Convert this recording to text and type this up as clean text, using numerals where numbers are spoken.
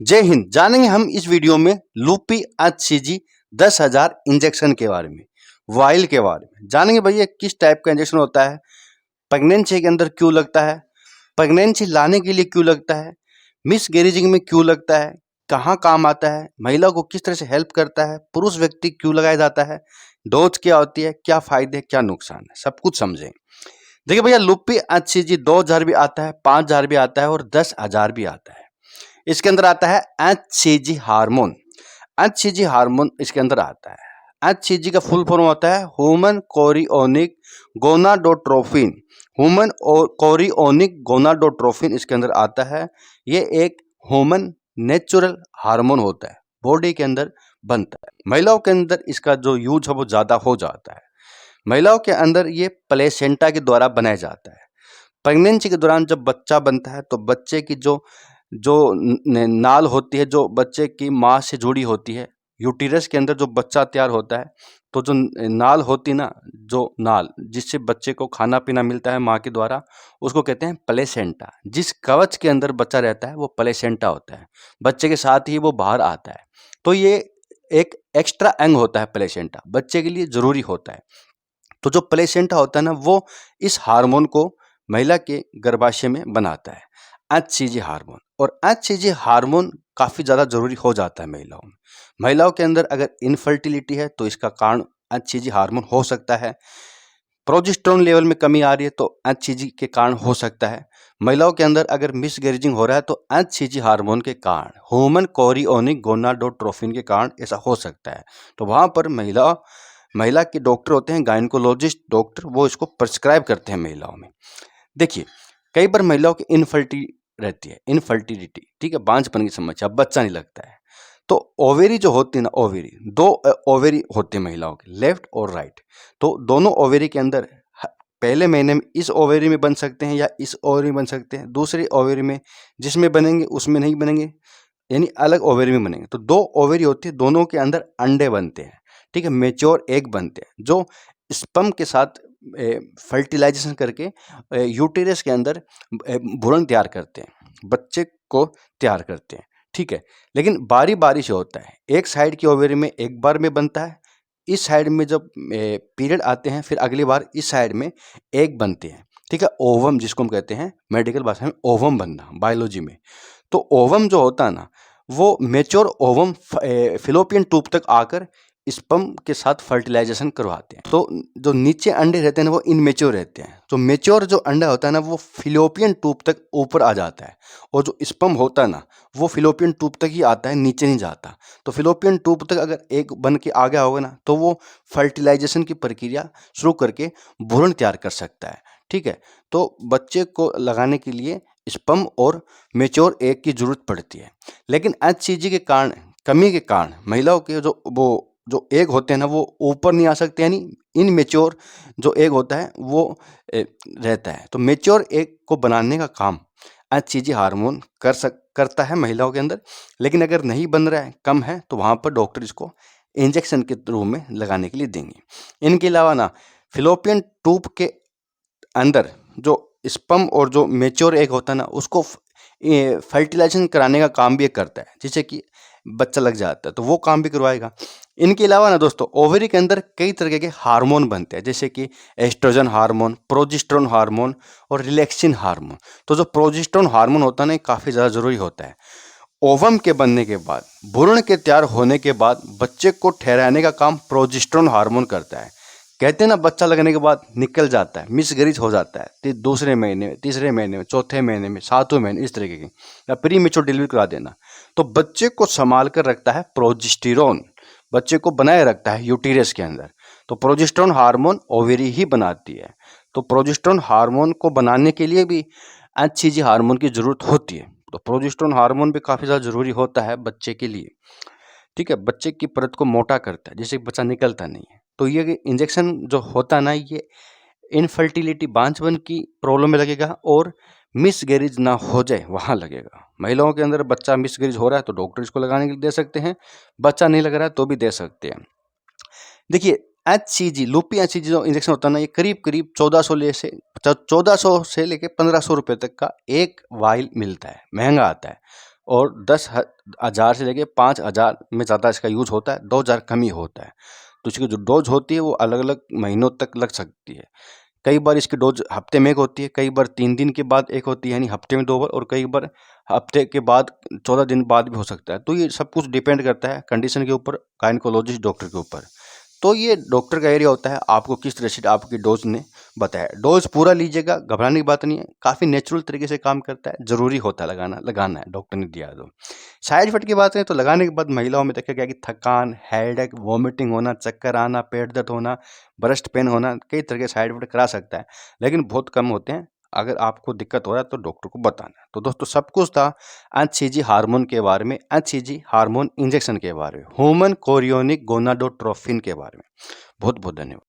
जय हिंद। जानेंगे हम इस वीडियो में लूपी HCG 10,000 इंजेक्शन के बारे में, वाइल के बारे में। जानेंगे भैया किस टाइप का इंजेक्शन होता है, प्रेगनेंसी के अंदर क्यों लगता है, प्रेगनेंसी लाने के लिए क्यों लगता है, मिसगैरेजिंग में क्यों लगता है, कहाँ काम आता है, महिला को किस तरह से हेल्प करता है, पुरुष व्यक्ति क्यों लगाया जाता है, डोज क्या होती है, क्या फायदे क्या नुकसान है, सब कुछ समझें। देखिए भैया, लूपी HCG 2,000 भी आता है, 5,000 भी आता है और 10,000 भी आता है। इसके अंदर आता है HCG हार्मोन। HCG हार्मोन इसके अंदर आता है। HCG का फुल फॉर्म होता है human chorionic gonadotrophin. Human chorionic gonadotrophin इसके अंदर आता है। ये एक ह्यूमन नेचुरल हार्मोन होता है, बॉडी के अंदर बनता है। महिलाओं के अंदर इसका जो यूज है वो ज्यादा हो जाता है। महिलाओं के अंदर ये प्लेसेंटा के द्वारा बनाया जाता है। प्रेगनेंसी के दौरान जब बच्चा बनता है तो बच्चे की जो जो नाल होती है, जो बच्चे की माँ से जुड़ी होती है, यूटिरस के अंदर जो बच्चा तैयार होता है, तो जो नाल होती ना, जो नाल जिससे बच्चे को खाना पीना मिलता है माँ के द्वारा, उसको कहते हैं प्लेसेंटा। जिस कवच के अंदर बच्चा रहता है वो प्लेसेंटा होता है। बच्चे के साथ ही वो बाहर आता है। तो ये एक एक्स्ट्रा अंग होता है प्लेसेंटा, बच्चे के लिए जरूरी होता है। तो जो प्लेसेंटा होता है ना, वो इस हार्मोन को महिला के गर्भाशय में बनाता है, HCG हार्मोन। और HCG हार्मोन काफ़ी ज़्यादा ज़रूरी हो जाता है महिलाओं में। महिलाओं के अंदर अगर इनफर्टिलिटी है तो इसका कारण HCG हार्मोन हो सकता है। प्रोजेस्टेरोन लेवल में कमी आ रही है तो HCG के कारण हो सकता है। महिलाओं के अंदर अगर मिसगैरेजिंग हो रहा है तो HCG हार्मोन के कारण, ह्यूमन कोरियोनिक गोनाडोट्रोफिन के कारण ऐसा हो सकता है। तो वहाँ पर महिला के डॉक्टर होते हैं, गायनिकोलॉजिस्ट डॉक्टर, वो इसको प्रिस्क्राइब करते हैं महिलाओं में। देखिए, कई बार महिलाओं की इनफर्टिलिटी, ठीक है, बांझपन की समस्या, बच्चा नहीं लगता है। तो ओवेरी जो होती है ना, ओवेरी, दो ओवेरी होते हैं महिलाओं के, लेफ्ट और राइट। तो दोनों ओवेरी के अंदर पहले महीने में इस ओवेरी में बन सकते हैं या इस ओवेरी में बन सकते हैं, दूसरी ओवेरी में जिसमें बनेंगे उसमें नहीं बनेंगे, यानी अलग ओवेरी में बनेंगे। तो दो ओवेरी होती है, दोनों के अंदर अंडे बनते हैं, ठीक है, मेच्योर एग बनते हैं, जो स्पर्म के साथ फर्टिलाइजेशन करके यूटेरस के अंदर भ्रूण तैयार करते हैं, बच्चे को तैयार करते हैं, ठीक है। लेकिन बारी बारी से होता है, एक साइड की ओवेरी में एक बार में बनता है, इस साइड में जब पीरियड आते हैं फिर अगली बार इस साइड में एग बनते हैं, ठीक है। ओवम जिसको हम कहते हैं मेडिकल भाषा में, ओवम बनना बायोलॉजी में। तो ओवम जो होता है ना, वो मेच्योर ओवम फिलोपियन ट्यूब तक आकर स्पर्म के साथ फर्टिलाइजेशन करवाते हैं। तो जो नीचे अंडे रहते हैं ना, वो इनमेच्योर रहते हैं। तो मेच्योर जो अंडा होता है ना, वो फिलोपियन ट्यूब तक ऊपर आ जाता है, और जो स्पर्म होता है ना, वो फिलोपियन ट्यूब तक ही आता है, नीचे नहीं जाता। तो फिलोपियन ट्यूब तक अगर एक बन के आ गया होगा ना, तो वो फर्टिलाइजेशन की प्रक्रिया शुरू करके भ्रूण तैयार कर सकता है, ठीक है। तो बच्चे को लगाने के लिए स्पर्म और मेच्योर एग की जरूरत पड़ती है। लेकिन HCG के कारण, कमी के कारण, महिलाओं के जो एग होते हैं ना, वो ऊपर नहीं आ सकते, यानी इनमेच्योर जो एग होता है वो रहता है। तो मेच्योर एग को बनाने का काम HCG हार्मोन करता है महिलाओं के अंदर। लेकिन अगर नहीं बन रहा है, कम है, तो वहाँ पर डॉक्टर इसको इंजेक्शन के रूप में लगाने के लिए देंगे। इनके अलावा ना, फिलोपियन ट्यूब के अंदर जो स्पर्म और जो मेच्योर एग होता है ना, उसको फर्टिलाइजेशन कराने का काम भी ये करता है, जिससे कि बच्चा लग जाता है, तो वो काम भी करवाएगा। इनके अलावा ना दोस्तों, ओवरी के अंदर कई तरह के हार्मोन बनते हैं, जैसे कि एस्ट्रोजन हार्मोन, प्रोजेस्टेरोन हार्मोन और रिलैक्सिन हार्मोन। तो जो प्रोजेस्टेरोन हार्मोन होता है ना, काफ़ी ज़्यादा ज़रूरी होता है। ओवम के बनने के बाद, भ्रूण के तैयार होने के बाद बच्चे को ठहराने का काम प्रोजेस्टेरोन हार्मोन करता है। कहते हैं ना, बच्चा लगने के बाद निकल जाता है, मिसगैरेज हो जाता है, दूसरे महीने में, तीसरे महीने में, चौथे महीने में, सातवें महीने, इस तरीके की, या प्री मेच्योर डिलीवरी करा देना। तो बच्चे को संभाल कर रखता है प्रोजेस्टेरोन, बच्चे को बनाए रखता है यूटेरस के अंदर। तो प्रोजेस्टेरोन हार्मोन ओवेरी ही बनाती है। तो प्रोजेस्टेरोन हार्मोन को बनाने के लिए भी HCG हार्मोन की जरूरत होती है। तो प्रोजेस्टेरोन हार्मोन भी काफ़ी ज़्यादा जरूरी होता है बच्चे के लिए, ठीक है। बच्चे की परत को मोटा करता है, जिससे बच्चा निकलता नहीं है। तो ये इंजेक्शन जो होता है ना, ये इनफर्टिलिटी, बांझपन की प्रॉब्लम में लगेगा, और मिसगैरेज ना हो जाए वहाँ लगेगा। महिलाओं के अंदर बच्चा मिसगैरेज हो रहा है तो डॉक्टर इसको लगाने के लिए दे सकते हैं, बच्चा नहीं लग रहा है तो भी दे सकते हैं। देखिए, HCG, लूपी HCG जो इंजेक्शन होता है ना, ये करीब करीब 1400 से लेके 1500 रुपये तक का एक वाइल मिलता है, महंगा आता है। और 10,000 से लेके 5,000 में ज़्यादा इसका यूज़ होता है, 2,000 कम ही होता है। तो इसकी जो डोज होती है वो अलग-अलग महीनों तक लग सकती है। कई बार इसकी डोज हफ्ते में एक होती है, कई बार 3 दिन के बाद एक होती है, यानी हफ्ते में 2 बार, और कई बार हफ्ते के बाद 14 दिन बाद भी हो सकता है। तो ये सब कुछ डिपेंड करता है कंडीशन के ऊपर, गायनेकोलॉजिस्ट डॉक्टर के ऊपर। तो ये डॉक्टर का एरिया होता है, आपको किस तरह से आपकी डोज ने बताया। डोज पूरा लीजिएगा, घबराने की बात नहीं है, काफ़ी नेचुरल तरीके से काम करता है, ज़रूरी होता है लगाना है, डॉक्टर ने दिया है तो। साइड इफेक्ट की बात करें तो लगाने के बाद महिलाओं में देखा गया कि थकान, हेडेक, वॉमिटिंग होना, चक्कर आना, पेट दर्द होना, ब्रेस्ट पेन होना, कई तरह के साइड इफेक्ट करा सकता है, लेकिन बहुत कम होते हैं। अगर आपको दिक्कत हो रहा है तो डॉक्टर को बताना है। तो दोस्तों सब कुछ था एचसीजी हार्मोन के बारे में, एचसीजी हार्मोन इंजेक्शन के बारे में, ह्यूमन कोरियोनिक गोनाडोट्रोफिन के बारे में। बहुत बहुत धन्यवाद।